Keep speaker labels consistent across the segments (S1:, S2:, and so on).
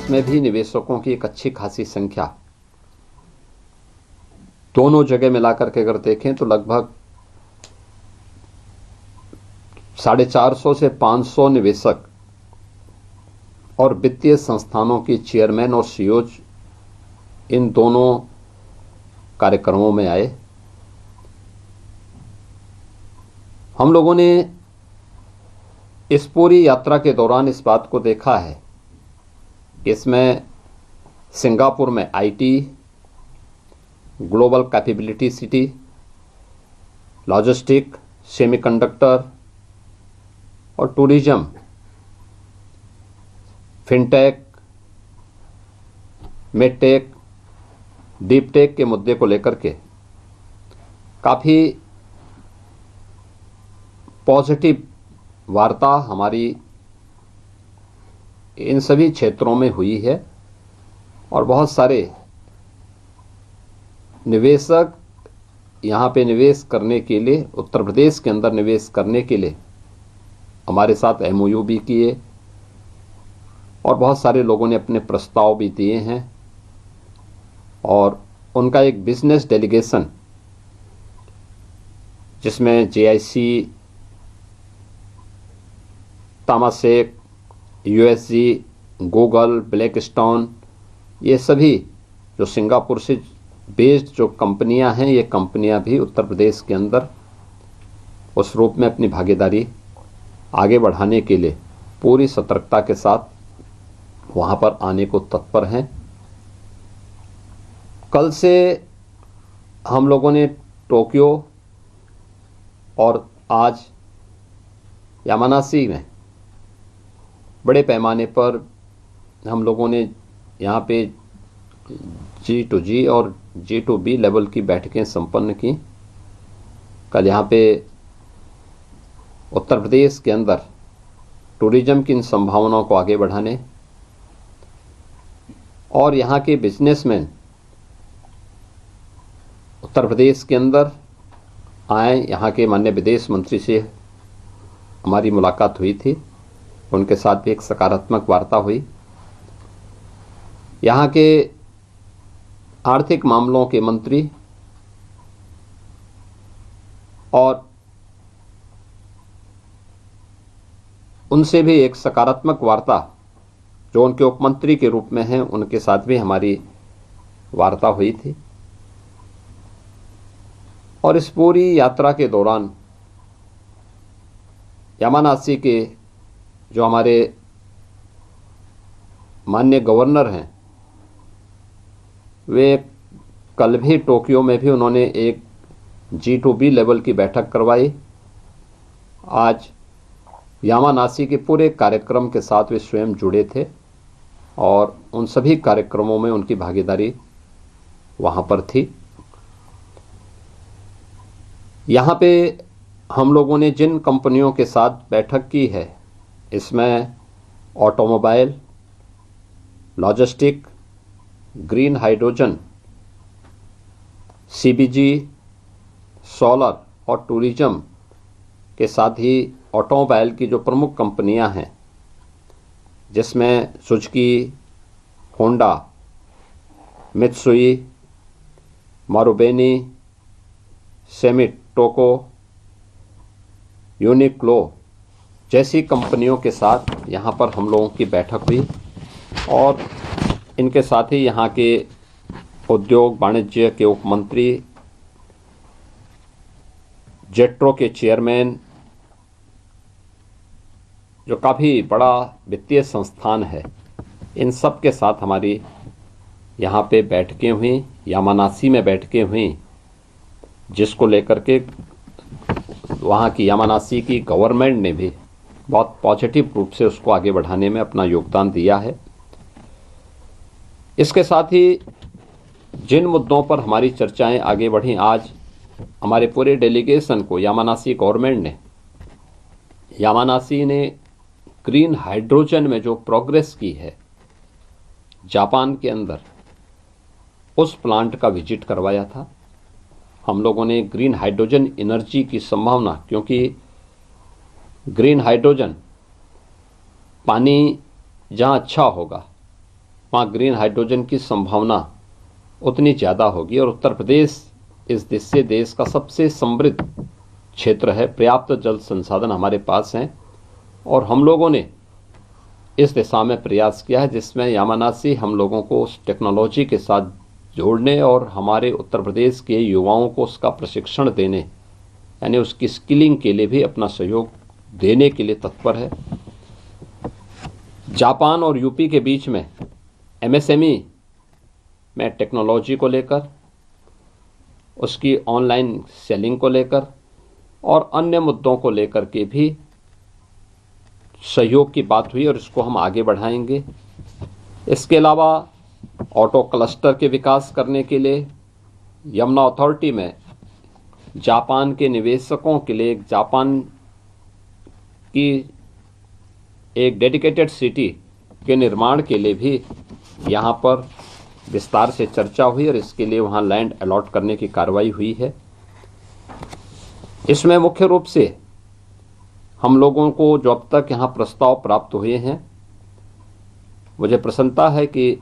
S1: इसमें भी निवेशकों की एक अच्छी खासी संख्या, दोनों जगह मिलाकर के अगर देखें तो लगभग 450 से 500 निवेशक और वित्तीय संस्थानों की चेयरमैन और सीईओ इन दोनों कार्यक्रमों में आए। हम लोगों ने इस पूरी यात्रा के दौरान इस बात को देखा है कि इसमें सिंगापुर में IT, global capability city, logistic, semiconductor और टूरिज्म, फिनटेक, मेडटेक, डीपटेक के मुद्दे को लेकर के काफ़ी पॉजिटिव वार्ता हमारी इन सभी क्षेत्रों में हुई है और बहुत सारे निवेशक यहाँ पे निवेश करने के लिए, उत्तर प्रदेश के अंदर निवेश करने के लिए हमारे साथ एमओयू भी किए और बहुत सारे लोगों ने अपने प्रस्ताव भी दिए हैं और उनका एक बिजनेस डेलीगेशन जिसमें जेआईसी, तामासेक, यूएसजी, गूगल, ब्लैकस्टोन, ये सभी जो सिंगापुर से बेस्ड जो कंपनियां हैं, ये कंपनियां भी उत्तर प्रदेश के अंदर उस रूप में अपनी भागीदारी आगे बढ़ाने के लिए पूरी सतर्कता के साथ वहाँ पर आने को तत्पर हैं। कल से हम लोगों ने टोक्यो और आज यामानासी में बड़े पैमाने पर हम लोगों ने यहाँ पे G2G और G2B लेवल की बैठकें संपन्न की। कल यहाँ पे उत्तर प्रदेश के अंदर टूरिज्म की इन संभावनाओं को आगे बढ़ाने और यहाँ के बिजनेसमैन उत्तर प्रदेश के अंदर आए। यहाँ के माननीय विदेश मंत्री से हमारी मुलाकात हुई थी, उनके साथ भी एक सकारात्मक वार्ता हुई। यहाँ के आर्थिक मामलों के मंत्री और उनसे भी एक सकारात्मक वार्ता जो उनके उपमंत्री के रूप में हैं, उनके साथ भी हमारी वार्ता हुई थी। और इस पूरी यात्रा के दौरान यामानासी के जो हमारे माननीय गवर्नर हैं, वे कल भी टोक्यो में भी उन्होंने एक G2B लेवल की बैठक करवाई। आज यामानासी के पूरे कार्यक्रम के साथ वे स्वयं जुड़े थे और उन सभी कार्यक्रमों में उनकी भागीदारी वहाँ पर थी। यहाँ पे हम लोगों ने जिन कंपनियों के साथ बैठक की है, इसमें automobile, logistic, green hydrogen, CBG, solar और टूरिज्म के साथ ही ऑटोमोबाइल की जो प्रमुख कंपनियां हैं, जिसमें सुजुकी, होंडा, मित्सुई, मारुबेनी, सेमिटोको, यूनिक्लो जैसी कंपनियों के साथ यहाँ पर हम लोगों की बैठक हुई और इनके साथ ही यहाँ के उद्योग वाणिज्य के उपमंत्री, जेट्रो के चेयरमैन, जो काफ़ी बड़ा वित्तीय संस्थान है, इन सब के साथ हमारी यहाँ पे बैठकें हुई, यामानासी में बैठकें हुई, जिसको लेकर के वहाँ की यामानासी की गवर्नमेंट ने भी बहुत पॉजिटिव रूप से उसको आगे बढ़ाने में अपना योगदान दिया है। इसके साथ ही जिन मुद्दों पर हमारी चर्चाएं आगे बढ़ी, आज हमारे पूरे डेलीगेशन को यामानासी गवर्नमेंट ने, यामानासी ने ग्रीन हाइड्रोजन में जो प्रोग्रेस की है जापान के अंदर, उस प्लांट का विजिट करवाया था। हम लोगों ने ग्रीन हाइड्रोजन एनर्जी की संभावना, क्योंकि ग्रीन हाइड्रोजन पानी जहाँ अच्छा होगा वहाँ ग्रीन हाइड्रोजन की संभावना उतनी ज़्यादा होगी। और उत्तर प्रदेश इस देश का सबसे समृद्ध क्षेत्र है, पर्याप्त जल संसाधन हमारे पास हैं और हम लोगों ने इस दिशा में प्रयास किया है, जिसमें यामानासी हम लोगों को उस टेक्नोलॉजी के साथ जोड़ने और हमारे उत्तर प्रदेश के युवाओं को उसका प्रशिक्षण देने, यानी उसकी स्किलिंग के लिए भी अपना सहयोग देने के लिए तत्पर है। जापान और यूपी के बीच में एमएसएमई में टेक्नोलॉजी को लेकर, उसकी ऑनलाइन सेलिंग को लेकर और अन्य मुद्दों को लेकर के भी सहयोग की बात हुई और इसको हम आगे बढ़ाएंगे। इसके अलावा ऑटो क्लस्टर के विकास करने के लिए यमुना अथॉरिटी में जापान के निवेशकों के लिए जापान की एक डेडिकेटेड सिटी के निर्माण के लिए भी यहाँ पर विस्तार से चर्चा हुई और इसके लिए वहाँ लैंड अलॉट करने की कार्रवाई हुई है। इसमें मुख्य रूप से हम लोगों को जो अब तक यहाँ प्रस्ताव प्राप्त हुए हैं, मुझे प्रसन्नता है कि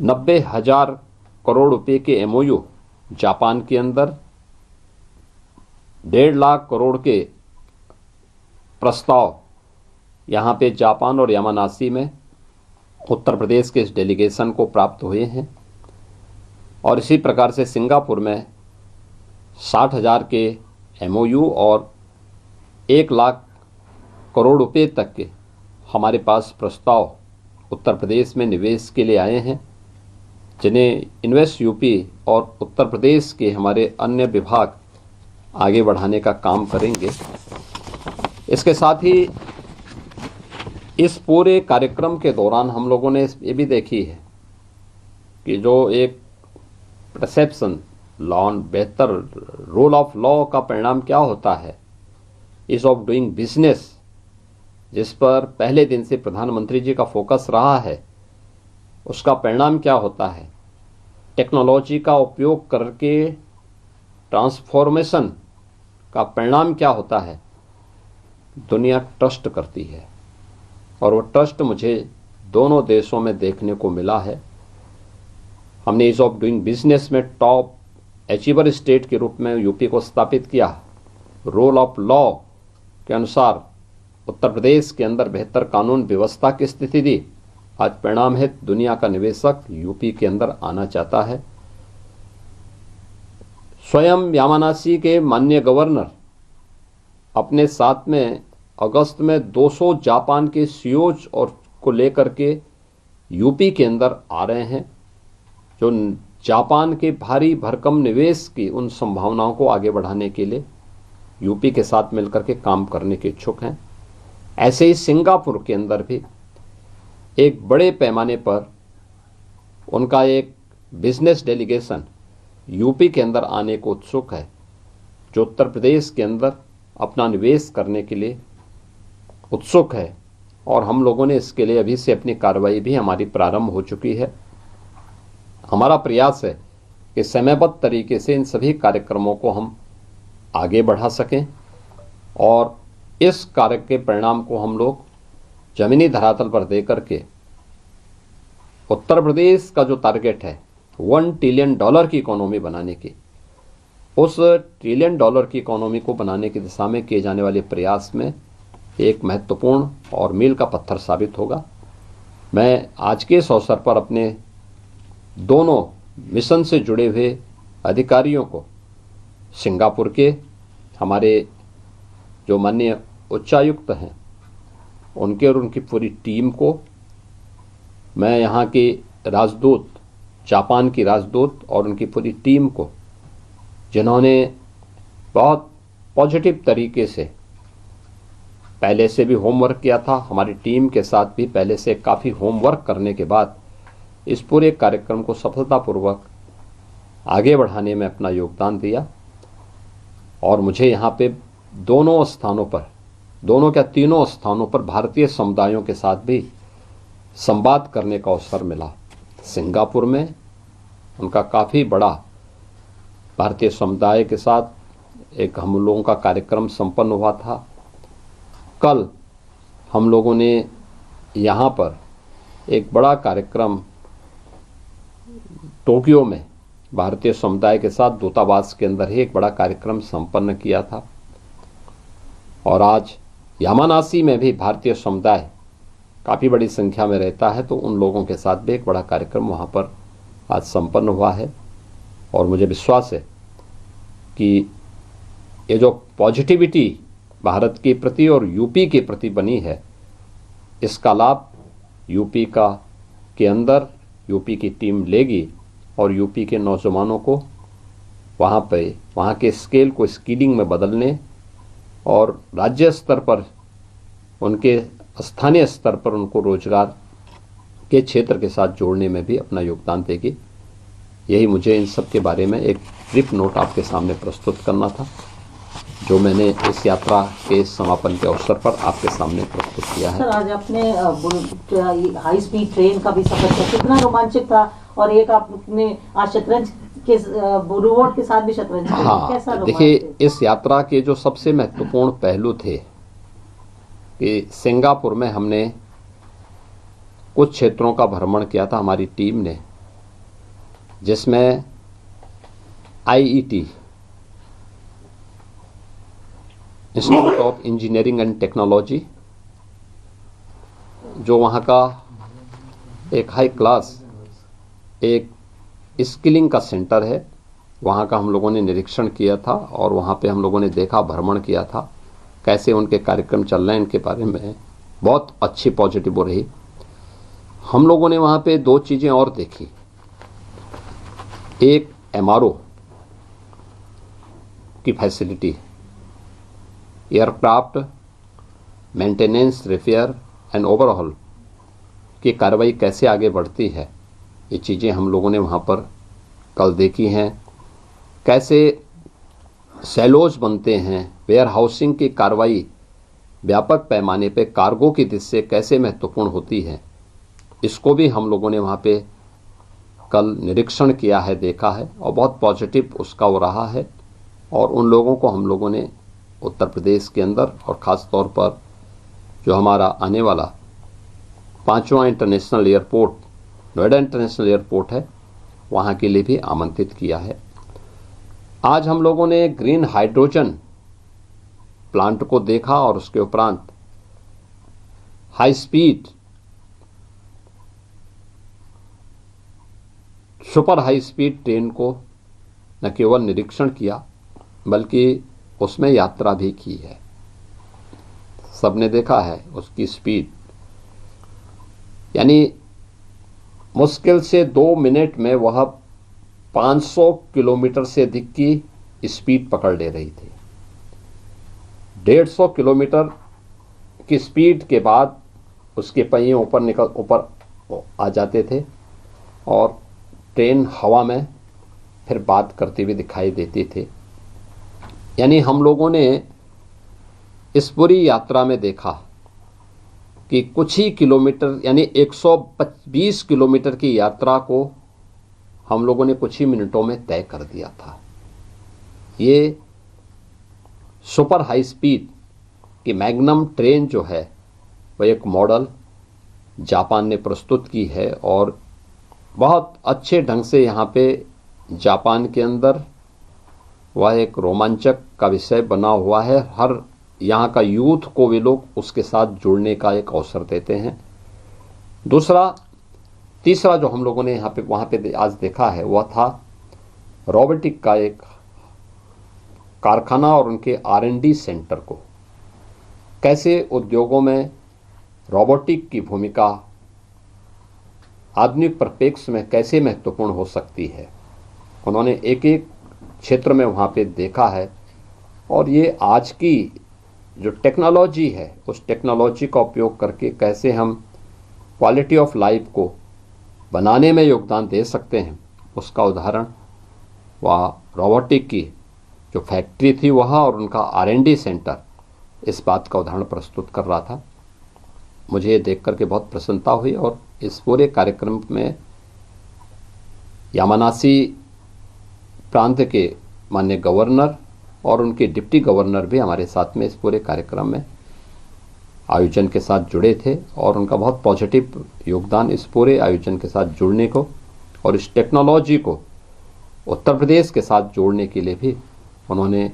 S1: 90,000 करोड़ रुपए के एमओयू जापान के अंदर, 1.5 लाख करोड़ के प्रस्ताव यहाँ पे जापान और यामानासी में उत्तर प्रदेश के इस डेलीगेशन को प्राप्त हुए हैं। और इसी प्रकार से सिंगापुर में 60,000 के एमओयू और 1 लाख करोड़ रुपए तक के हमारे पास प्रस्ताव उत्तर प्रदेश में निवेश के लिए आए हैं, जिन्हें इन्वेस्ट यूपी और उत्तर प्रदेश के हमारे अन्य विभाग आगे बढ़ाने का काम करेंगे। इसके साथ ही इस पूरे कार्यक्रम के दौरान हम लोगों ने ये भी देखी है कि जो एक परसेप्शन लॉ, बेहतर रोल ऑफ लॉ का परिणाम क्या होता है, इज ऑफ डूइंग बिजनेस, जिस पर पहले दिन से प्रधानमंत्री जी का फोकस रहा है, उसका परिणाम क्या होता है। टेक्नोलॉजी का उपयोग करके ट्रांसफॉर्मेशन का परिणाम क्या होता है। दुनिया ट्रस्ट करती है और वो ट्रस्ट मुझे दोनों देशों में देखने को मिला है। हमने ईज ऑफ डूइंग बिजनेस में टॉप अचीवर स्टेट के रूप में यूपी को स्थापित किया। रोल ऑफ लॉ के अनुसार उत्तर प्रदेश के अंदर बेहतर कानून व्यवस्था की स्थिति दी। आज परिणाम है दुनिया का निवेशक यूपी के अंदर आना चाहता है। स्वयं यामानासी के माननीय गवर्नर अपने साथ में अगस्त में 200 जापान के सीईओज और को लेकर के यूपी के अंदर आ रहे हैं, जो जापान के भारी भरकम निवेश की उन संभावनाओं को आगे बढ़ाने के लिए यूपी के साथ मिलकर के काम करने के इच्छुक हैं। ऐसे ही सिंगापुर के अंदर भी एक बड़े पैमाने पर उनका एक बिजनेस डेलीगेशन यूपी के अंदर आने को उत्सुक है, जो उत्तर प्रदेश के अंदर अपना निवेश करने के लिए उत्सुक है। और हम लोगों ने इसके लिए अभी से अपनी कार्रवाई भी हमारी प्रारंभ हो चुकी है। हमारा प्रयास है कि समयबद्ध तरीके से इन सभी कार्यक्रमों को हम आगे बढ़ा सकें और इस कार्य के परिणाम को हम लोग जमीनी धरातल पर दे करके उत्तर प्रदेश का जो टारगेट है $1 ट्रिलियन की इकोनॉमी बनाने की, उस $1 ट्रिलियन की इकोनॉमी को बनाने की दिशा में किए जाने वाले प्रयास में एक महत्वपूर्ण और मील का पत्थर साबित होगा। मैं आज के इस अवसर पर अपने दोनों मिशन से जुड़े हुए अधिकारियों को, सिंगापुर के हमारे जो माननीय उच्चायुक्त हैं उनके और उनकी पूरी टीम को, मैं यहाँ के राजदूत, जापान की राजदूत और उनकी पूरी टीम को, जिन्होंने बहुत पॉजिटिव तरीके से पहले से भी होमवर्क किया था, हमारी टीम के साथ भी पहले से काफ़ी होमवर्क करने के बाद इस पूरे कार्यक्रम को सफलतापूर्वक आगे बढ़ाने में अपना योगदान दिया। और मुझे यहाँ पे दोनों स्थानों पर, दोनों क्या तीनों स्थानों पर भारतीय समुदायों के साथ भी संवाद करने का अवसर मिला। सिंगापुर में उनका काफ़ी बड़ा भारतीय समुदाय के साथ एक हम लोगों का कार्यक्रम संपन्न हुआ था। कल हम लोगों ने यहाँ पर एक बड़ा कार्यक्रम टोक्यो में भारतीय समुदाय के साथ दूतावास के अंदर ही एक बड़ा कार्यक्रम संपन्न किया था। और आज यामानासी में भी भारतीय समुदाय काफ़ी बड़ी संख्या में रहता है, तो उन लोगों के साथ भी एक बड़ा कार्यक्रम वहाँ पर आज संपन्न हुआ है। और मुझे विश्वास है कि ये जो पॉजिटिविटी भारत के प्रति और यूपी के प्रति बनी है, इसका लाभ यूपी के अंदर यूपी की टीम लेगी और यूपी के नौजवानों को वहाँ के स्केल को स्किलिंग में बदलने और राज्य स्तर पर उनके स्थानीय स्तर पर उनको रोजगार के क्षेत्र के साथ जोड़ने में भी अपना योगदान देगी। यही मुझे इन सब के बारे में एक ब्रीफ नोट आपके सामने प्रस्तुत करना था, जो मैंने इस यात्रा के समापन के अवसर पर आपके सामने प्रस्तुत किया है।
S2: सर, आज आपने हाई स्पीड ट्रेन का भी सफर किया, कितना रोमांचक था। और एक आपने आज शतरंज के रोबोट के साथ भी शतरंज किया, कैसा रोमांच?
S1: देखिए, इस यात्रा के जो सबसे महत्वपूर्ण पहलू थे कि सिंगापुर में हमने कुछ क्षेत्रों का भ्रमण किया था हमारी टीम ने, जिसमें IET institute of engineering and technology, जो वहाँ का एक हाई क्लास एक स्किलिंग का सेंटर है, वहाँ का हम लोगों ने निरीक्षण किया था। और वहाँ पे हम लोगों ने देखा, भ्रमण किया था, कैसे उनके कार्यक्रम चल रहे हैं, इनके बारे में बहुत अच्छी पॉजिटिव रही। हम लोगों ने वहाँ पे दो चीज़ें और देखी। एक MRO की facility, aircraft maintenance, repair and overall की कार्रवाई कैसे आगे बढ़ती है, ये चीज़ें हम लोगों ने वहाँ पर कल देखी हैं। कैसे सेलोज बनते हैं, वेयर हाउसिंग की कार्रवाई व्यापक पैमाने पे कार्गो की दृष्टि से कैसे महत्वपूर्ण होती है, इसको भी हम लोगों ने वहाँ पे कल निरीक्षण किया है, देखा है, और बहुत पॉजिटिव उसका वो रहा है। और उन लोगों को हम लोगों ने उत्तर प्रदेश के अंदर और ख़ास तौर पर जो हमारा आने वाला 5वां international airport, Noida international airport है, वहाँ के लिए भी आमंत्रित किया है। आज हम लोगों ने ग्रीन हाइड्रोजन प्लांट को देखा और उसके उपरांत high speed, super high speed train को न केवल निरीक्षण किया बल्कि उसमें यात्रा भी की है। सबने देखा है उसकी स्पीड, यानी मुश्किल से 2 मिनट में वह 500 किलोमीटर से अधिक की स्पीड पकड़ ले रही थी। 150 किलोमीटर की स्पीड के बाद उसके पहिए ऊपर आ जाते थे और ट्रेन हवा में फिर बात करते हुए दिखाई देती थी। यानी हम लोगों ने इस पूरी यात्रा में देखा कि कुछ ही किलोमीटर, यानी 120 किलोमीटर की यात्रा को हम लोगों ने कुछ ही मिनटों में तय कर दिया था। ये सुपर हाई स्पीड की मैग्नम ट्रेन जो है वह एक मॉडल जापान ने प्रस्तुत की है और बहुत अच्छे ढंग से यहाँ पे जापान के अंदर वह एक रोमांचक का विषय बना हुआ है। हर यहाँ का यूथ को वे लोग उसके साथ जुड़ने का एक अवसर देते हैं। तीसरा जो हम लोगों ने वहाँ पे आज देखा है वह था रोबोटिक का एक कारखाना और उनके R&D सेंटर को, कैसे उद्योगों में रोबोटिक की भूमिका आधुनिक परिप्रेक्ष्य में कैसे महत्वपूर्ण हो सकती है। उन्होंने एक एक क्षेत्र में वहाँ पे देखा है और ये आज की जो टेक्नोलॉजी है उस टेक्नोलॉजी का उपयोग करके कैसे हम क्वालिटी ऑफ लाइफ को बनाने में योगदान दे सकते हैं, उसका उदाहरण वह रोबोटिक की जो फैक्ट्री थी वह और उनका R&D सेंटर इस बात का उदाहरण प्रस्तुत कर रहा था। मुझे ये देख करके बहुत प्रसन्नता हुई और इस पूरे कार्यक्रम में यामानासी प्रांत के माननीय गवर्नर और उनके डिप्टी गवर्नर भी हमारे साथ में इस पूरे कार्यक्रम में आयोजन के साथ जुड़े थे और उनका बहुत पॉजिटिव योगदान इस पूरे आयोजन के साथ जुड़ने को और इस टेक्नोलॉजी को उत्तर प्रदेश के साथ जोड़ने के लिए भी उन्होंने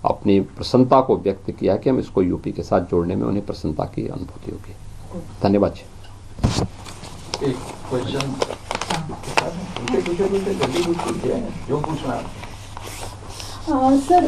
S1: अपनी प्रसन्नता को व्यक्त किया कि हम इसको यूपी के साथ जोड़ने में उन्हें प्रसन्नता की अनुभूति होगी। धन्यवाद जी।
S3: एक क्वेश्चन जो पूछना
S4: सर